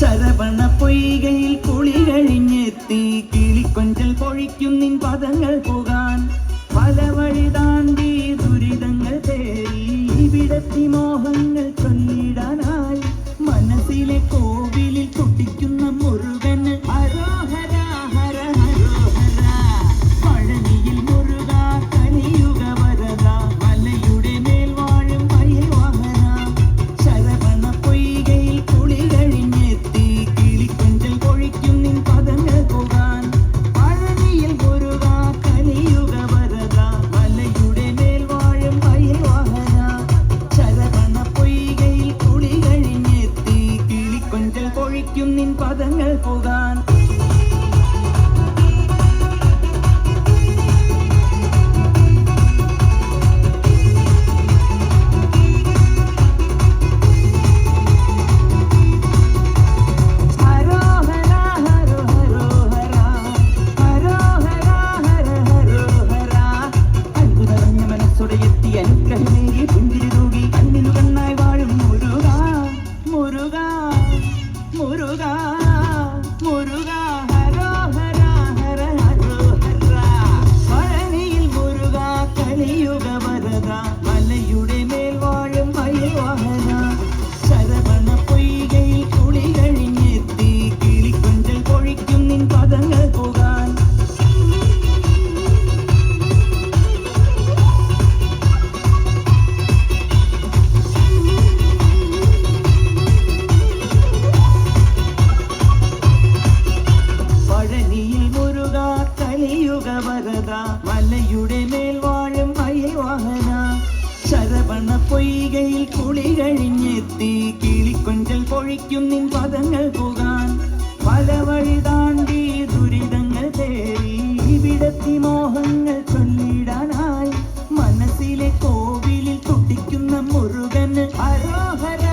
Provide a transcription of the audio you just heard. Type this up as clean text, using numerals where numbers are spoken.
ശരവണ പൊയ്കയിൽ കുളി കഴിഞ്ഞെത്തി കിളിക്കൊഞ്ചൽ പൊഴിക്കും നിൻ പദങ്ങൾ പോകാൻ പല വഴി താണ്ടി ദുരിതങ്ങൾ തേടി ഇവിടത്തി മോഹങ്ങൾ ചൊല്ലിടാനായി മനസ്സിലെ കോവിലിൽ കുട്ടിക്കുന്ന മുരുകന് ഹരോഹര ഹര ഹരോഹര പഴനിയിൽ മുരുക കലിയുഗ വരദ മലയുടെ മേൽ വാഴും മയിൽ വാഹന ശരവണ പൊയ്കയിൽ കുളി കഴിഞ്ഞെത്തി കിളിക്കൊഞ്ചൽ പൊഴിക്കും നിൻ പദങ്ങൾ പോകാൻ പഴനിയിൽ മുരുക കലിയുഗ വരദ മലയുടെ മേൽ വാഴും മയിൽ വാഹന ശരവണ പൊയ്കയിൽ കുളി കഴിഞ്ഞെത്തി കിളിക്കൊഞ്ചൽ പൊഴിക്കും നിൻ പദങ്ങൾ പോകാൻ മലയുടെ മേൽ വാഴും മയിൽ വാഹന ശരവണ പൊയ്കയിൽ കുളി കഴിഞ്ഞെത്തി കിളിക്കൊഞ്ചൽ പൊഴിക്കും നിൻ പദങ്ങൾ പോകാൻ പഴനിയിൽ മുരുക കലിയുഗ വരദ മലയുടെ മേൽ വാഴും മയിൽ വാഹന ശരവണ പൊയ്കയിൽ കുളി കഴിഞ്ഞെത്തി കിളിക്കൊഞ്ചൽ പൊഴിക്കും നിൻ പദങ്ങൾ പോകാൻ പല വഴി താണ്ടി ദുരിതങ്ങൾ തേടി ഇവിടത്തി മോഹങ്ങൾ ചൊല്ലിടാനായി മനസ്സിലെ കോവിലിൽ കുട്ടിക്കുന്ന മുരുകന് ഹരോഹര